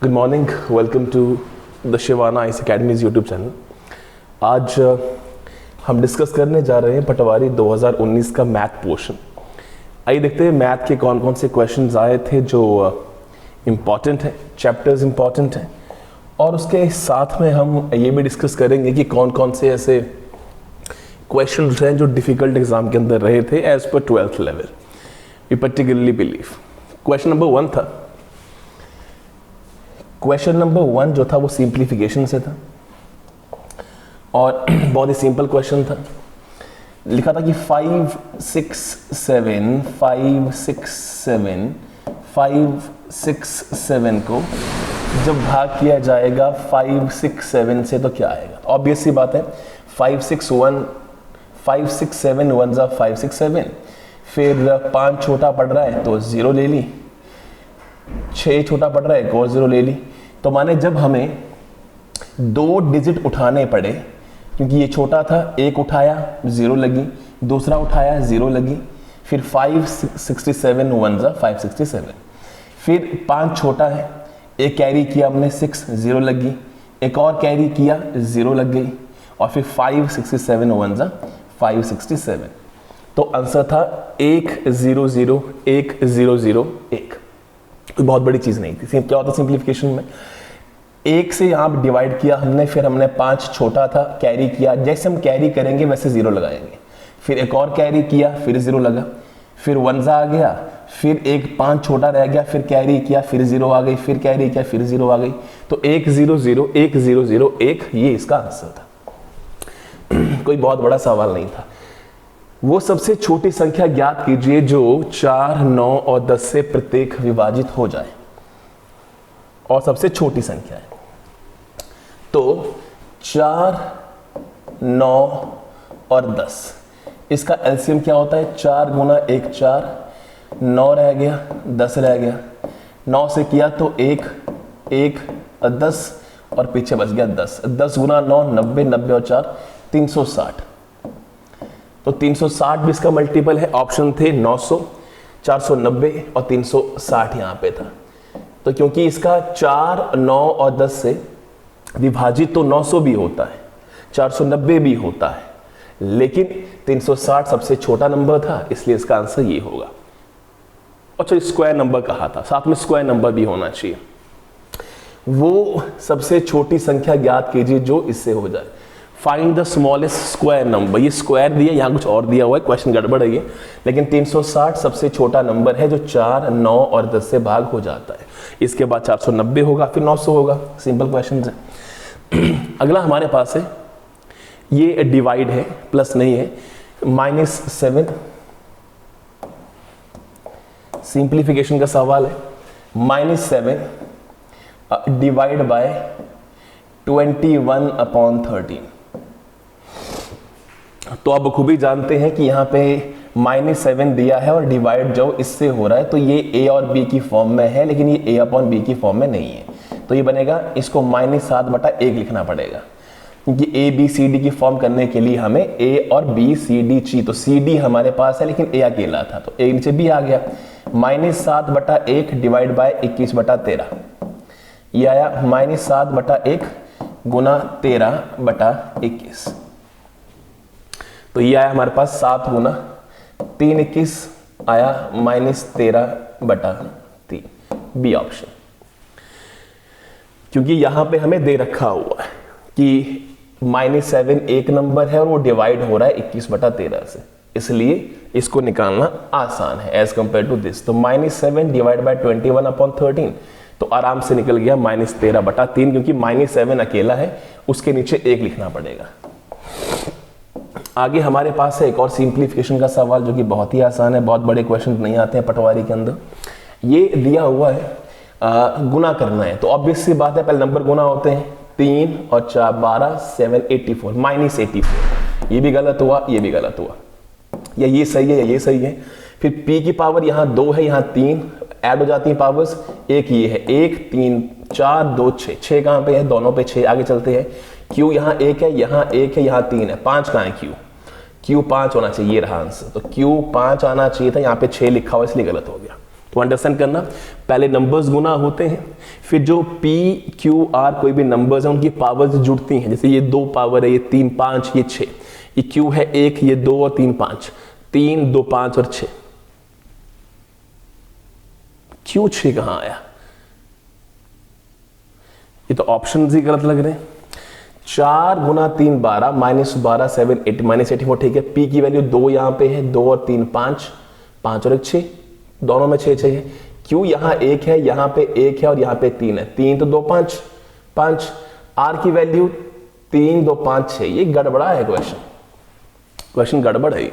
Good morning, welcome to the Shivana IAS academy's YouTube channel. आज हम discuss करने जा रहे हैं पटवारी 2019 का मैथ पोर्शन। आइए देखते हैं मैथ के कौन कौन से क्वेश्चंस आए थे जो इम्पॉर्टेंट हैं, चैप्टर्स इम्पॉर्टेंट हैं, और उसके साथ में हम ये भी डिस्कस करेंगे कि कौन कौन से ऐसे क्वेश्चंस हैं जो डिफ़िकल्ट एग्जाम के अंदर रहे थे एज पर 12th level. We particularly believe question number 1 था। क्वेश्चन नंबर 1 जो था वो सिंप्लीफिकेशन से था और बहुत ही सिंपल क्वेश्चन था। लिखा था कि 5 6 7 5 6 7 5 6 7 को जब भाग किया जाएगा 5 6 7 से तो क्या आएगा। ऑब्वियस सी बात है, 5 6 7 1 जा 5 6 7, फिर 5 छोटा पड़ रहा है तो 0 ले ली, 6 छोटा पड़ रहा है एक और 0 ले ली। तो माने जब हमें 2 डिजिट उठाने पड़े, क्योंकि ये छोटा था, एक उठाया 0 लगी, दूसरा उठाया 0 लगी, फिर 5 67 1 जा 567, फिर 5 छोटा है, एक कैरी किया हमने 6 0 लगी, एक और कैरी किया 0 लग गई, और फिर 5 67 1 जा 567। तो आंसर था 1 0 0 1 0 0 1। कोई बहुत बड़ी चीज़ नहीं थी। क्या होता सिंप्लीफिकेशन में, 1 से यहाँ डिवाइड किया हमने, फिर हमने 5 छोटा था कैरी किया, जैसे हम कैरी करेंगे वैसे 0 लगाएंगे, फिर एक और कैरी किया फिर 0 लगा, फिर 1 आ गया, फिर एक 5 छोटा रह गया, फिर कैरी किया फिर 0 आ गई, फिर कैरी किया फिर 0 आ गई। तो 1 0 0 1 0 0 1 ये इसका आंसर था। कोई बहुत बड़ा सवाल नहीं था। वो सबसे छोटी संख्या ज्ञात कीजिए जो 4 9 और 10 से प्रत्येक विभाजित हो जाए, और सबसे छोटी संख्या है। तो 4 9 और 10, इसका एलसीएम क्या होता है, 4 गुना 1 4, 9 रह गया 10 रह गया, 9 से किया तो 1 1 10 और पीछे बच गया 10, 10 गुना 9 90, 90 और 4 360। तो 360 भी इसका मल्टीपल है। ऑप्शन थे 900, 490 और 360 यहाँ पे था। तो क्योंकि इसका 4 9 और 10 से विभाजित तो 900 भी होता है, 490 भी होता है, लेकिन 360 सबसे छोटा नंबर था, इसलिए इसका आंसर ये होगा। और चलिए स्क्वायर नंबर कहा था, साथ में स्क्वायर नंबर भी होना चाहिए। वो सबसे छोटी संख्या ज्ञात कीजिए जो इससे हो जाए। Find the smallest square number. ये स्क्वायर दिया, यहाँ कुछ और दिया हुआ है, क्वेश्चन गड़बड़ है ये, लेकिन 360 सबसे छोटा नंबर है जो 4 9 और 10 से भाग हो जाता है। इसके बाद 490 होगा, फिर 900 होगा। सिंपल क्वेश्चन है। अगला हमारे पास है, ये डिवाइड है, प्लस नहीं है, -7। सिंप्लीफिकेशन का सवाल है। -7 डिवाइड बाय 21/13। तो आप खूबी जानते हैं कि यहाँ पे -7 दिया है और डिवाइड जो इससे हो रहा है, तो ये a और b की फॉर्म में है, लेकिन ये a/b की फॉर्म में नहीं है। तो ये बनेगा, इसको -7/1 लिखना पड़ेगा, क्योंकि a b c d की फॉर्म करने के लिए हमें a और b c d चाहिए। तो c d हमारे पास है, लेकिन a अकेला था, तो a नीचे b आ गया। -7/1 डिवाइड बाय 21/13, ये आया -7/1 गुना 13/21। तो ये आया हमारे पास 7 गुना 3 21 आया -13/3, बी ऑप्शन। क्योंकि यहां पे हमें दे रखा हुआ है कि -7 एक नंबर है और वो डिवाइड हो रहा है 21/13 से, इसलिए इसको निकालना आसान है एज कंपेयर टू दिस। तो -7 डिवाइड बाय 21/13, तो आराम से निकल गया -13/3, क्योंकि -7 अकेला है, उसके नीचे 1 लिखना पड़ेगा। आगे हमारे पास है एक और सिंप्लीफिकेशन का सवाल जो कि बहुत ही आसान है, बहुत बड़े क्वेश्चन नहीं आते हैं पटवारी के अंदर। ये दिया हुआ है, गुना करना है, तो ऑब्वियस सी बात है पहले नंबर गुना होते हैं, 3 और 4 12 7 84 -84। ये भी गलत हुआ, ये भी गलत हुआ, या ये सही है या ये सही है। फिर p की पावर यहाँ 2 है, यहाँ 3 ऐड हो जाती है पावर्स, एक ये है, 1 3 4 2 6, 6 कहाँ पे है, दोनों पे 6। आगे चलते हैं, q यहाँ 1 है, यहाँ 1 है, यहाँ 3 है, 5 कहाँ है q 5 होना चाहिए, ये रहा आंसर। तो q 5 आना चाहिए था, यहाँ पे 6 लिखा हुआ इसलिए गलत हो गया। तो अंडरस्टैंड करना, पहले नंबर्स गुना होते हैं, फिर जो P Q R कोई भी नंबर्स हैं उनकी पावर्स जुड़ती हैं। जैसे ये 2 पावर है, ये 3 5 ये 6, ये Q है 1, ये 2 और 3 5, 3 2 5 और 6। Q 6 कहां आया? ये तो ऑप्शन ही गलत लग रहे हैं। 4 गुना 3 12, -12 7 8 -84, ठीक है। P की वैल्यू 2 यहां पे है, 2 और 3 5, 5 और 1 6, दोनों में 6 है। Q यहां 1 है, यहां पे 1 है और यहां पे 3 है, 3 तो 2 5 5। R की वैल्यू 3 2 5 6। ये गड़बड़ा है क्वेश्चन गड़बड़ है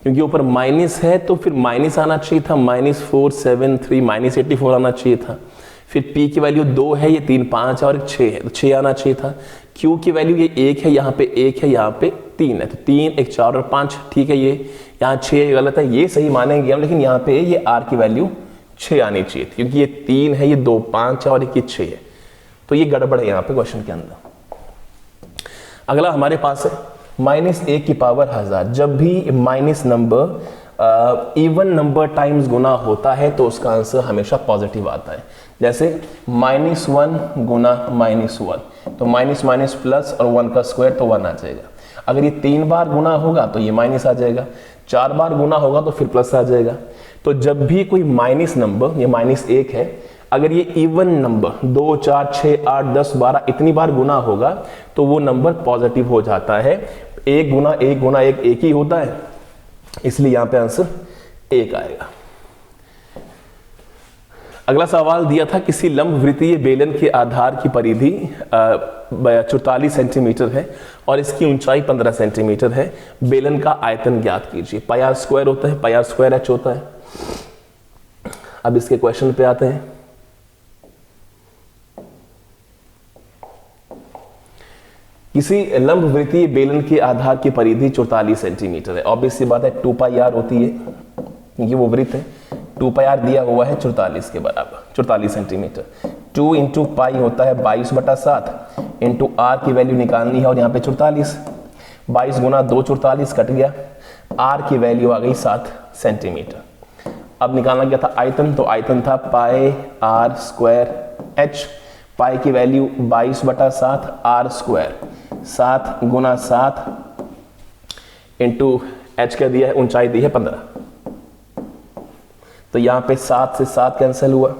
क्योंकि ऊपर माइनस है तो फिर माइनस आना चाहिए था, -4 7 3 -84 आना चाहिए था। फिर P की वैल्यू 2 है, ये 3 5 और 6 है तो 6 आना चाहिए था। Q की वैल्यू ये 1 है, यहाँ पे 1 है, यहाँ पे 3 है, तो 3 1 4 और 5, ठीक है। ये यहाँ 6 गलत है, ये सही मानेंगे हम, लेकिन यहाँ पे ये R की वैल्यू 6 आनी चाहिए थी क्योंकि ये 3 है, ये 2 5 है और ये 6 है, तो ये गड़बड़ है यहाँ पे क्वेश्चन के अंदर। अगला हमारे पास है -1 की पावर 1000। जब भी minus number even number times गुना होता है तो उसका आंसर हमेशा पॉजिटिव आता है। जैसे -1 गुना -1, तो माइनस माइनस प्लस और 1 का स्क्वायर तो 1 आ जाएगा। अगर ये 3 बार गुना होगा तो ये माइनस आ जाएगा, 4 बार गुना होगा तो फिर प्लस आ जाएगा। तो जब भी कोई माइनस नंबर, ये -1 है, अगर ये इवन नंबर 2 4 6 8 10 12 इतनी बार गुना होगा तो वो नंबर पॉजिटिव हो जाता है। 1 गुना 1 गुना 1 1 ही होता है, इसलिए यहां पे आंसर 1 आएगा। अगला सवाल दिया था किसी लंबवृत्तीय बेलन के आधार की परिधि 44 सेंटीमीटर है और इसकी ऊंचाई 15 सेंटीमीटर है। बेलन का आयतन ज्ञात कीजिए। पाई आर स्क्वायर होता है, पाई आर स्क्वायर एच होता है। अब इसके क्वेश्चन पे आते हैं। किसी लंबवृत्तीय बेलन के आधार की परिधि 44 सेंटीमीटर है। ऑब्वियस सी बात है 2 पाई आर होती है क्योंकि वो वृत्त है। 2 पाई आर दिया हुआ है 44 के बराबर, 44 सेंटीमीटर। 2 इंटू पाई होता है 22/7 इंटू आर की वैल्यू निकालनी है और यहाँ पे 44, 22 गुना 2 44 कट गया, आर की वैल्यू आ गई 7 सेंटीमीटर। अब निकालना क्या था आयतन, तो आयतन था pi r square h. Pi की वैल्यू 22/7 आर स्क्वायर, 7 गुना 7 इंटू एच का दिया है, ऊंचाई दी है 15। तो यहां पे 7 से 7 कैंसिल हुआ,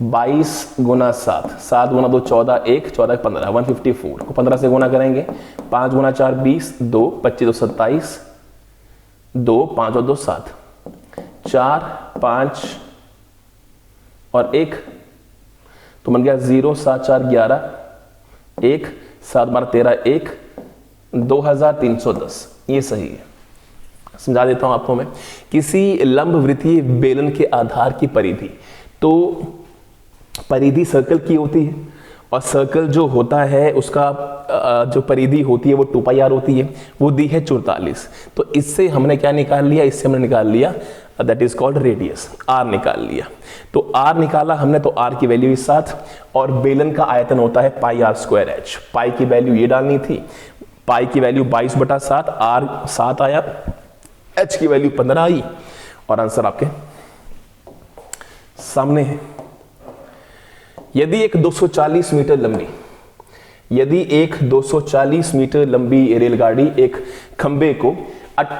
22 गुना 7, 7 गुना 2 14, 1 14 15, 154 को 15 से गुना करेंगे। 5 गुना 4 20, 2 25 2 27, 2 5 और 2 7, 4 5 और 1 तो बन गया 0 7 4 11, 1 7 12 13, 1 2310। ये सही है। समझा देता हूं आपको मैं। किसी लंबवृत्तीय बेलन के आधार की परिधि, तो परिधि सर्कल की होती है और सर्कल जो होता है उसका जो परिधि होती है वो 2 पाई आर होती है, वो दी है 44। तो इससे हमने क्या निकाल लिया, इससे हमने निकाल लिया that is called radius, r निकाल लिया। तो आर निकाला हमने, तो आर की वैल्यू 7 और बेलन का आयतन होता है पाई आर स्क्वायर एच। पाई की वैल्यू ये डालनी थी, पाई की वैल्यू 22/7, आर 7 आया, एच की वैल्यू 15 आई और आंसर आपके सामने है। यदि एक 240 मीटर लंबी रेलगाड़ी एक खंबे को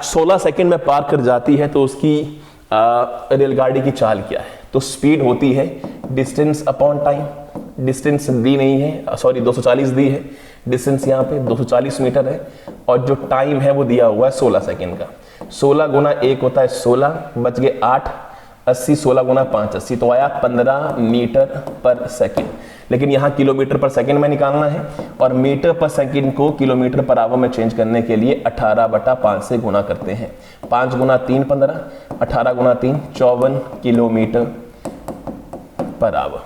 16 सेकंड में पार कर जाती है तो उसकी रेलगाड़ी की चाल क्या है? तो स्पीड होती है डिस्टेंस अपॉन टाइम। डिस्टेंस दी नहीं है, सॉरी 240 दी है, डिस्टेंस यहाँ पे 240 मीटर है और जो टाइम है वो दिया हुआ है 16 सेकंड का। 16 गुना 1 होता है 16, बच गए 8, 80 16 गुना 5 80, तो आया 15 मीटर पर सेकंड। लेकिन यहाँ किलोमीटर पर सेकंड में निकालना है और मीटर पर सेकंड को किलोमीटर पर आवर में चेंज करने के लिए 18/5 से गुना करते हैं। 5 गुना 3 15, 18 गुना 3 54 kilometre per hour,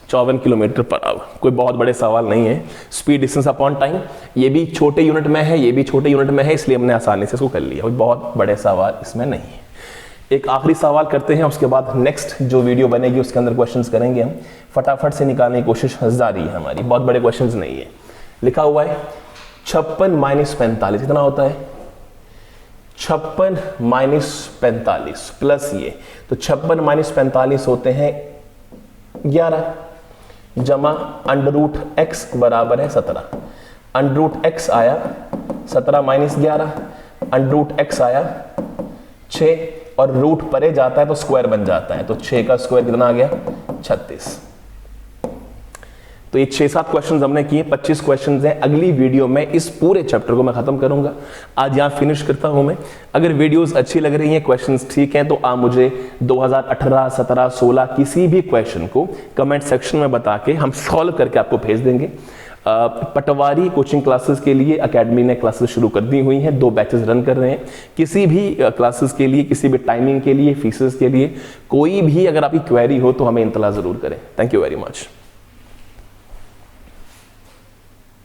54 kilometre per hour. कोई बहुत बड़े सवाल नहीं है। स्पीड डिस्टेंस अपॉन टाइम, ये भी छोटे यूनिट में है, ये भी छोटे यूनिट में है, इसलिए हमने आसानी से इसको कर लिया। कोई बहुत बड़े सवाल इसमें नहीं है। एक आखिरी सवाल करते हैं, उसके बाद नेक्स्ट जो वीडियो बनेगी उसके अंदर क्वेश्चंस करेंगे हम। फटाफट से निकालने की कोशिश जारी है हमारी, बहुत बड़े क्वेश्चंस नहीं है। लिखा हुआ है 56 - 45 कितना होता है? 56 माइनस 45 प्लस ये, तो 56 माइनस 45 होते हैं 11, जमा अंडर रूट एक्स बराबर है 17। अंडर रूट एक्स आया 17 माइनस 11, अंडर रूट एक्स आया 6, और रूट परे जाता है तो स्क्वायर बन जाता है, तो 6 का स्क्वायर कितना आ गया 36। तो ये 6-7 क्वेश्चंस हमने किए, 25 क्वेश्चंस हैं। अगली वीडियो में इस पूरे चैप्टर को मैं खत्म करूंगा। आज यहां फिनिश करता हूं मैं। अगर वीडियोस अच्छी लग रही हैं, क्वेश्चंस ठीक हैं, तो आप मुझे 2018, 17, 16 किसी भी क्वेश्चन को कमेंट सेक्शन में बता के हम सॉल्व करके आपको भेज देंगे। पटवारी कोचिंग क्लासेस के लिए एकेडमी ने क्लासेस शुरू कर दी हुई हैं, 2 बैचेस रन कर रहे हैं। किसी भी क्लासेस के लिए, किसी भी टाइमिंग के लिए, फीसेस के लिए कोई भी अगर आपकी क्वेरी हो तो हमें इत्तला जरूर करें। Thank you very much.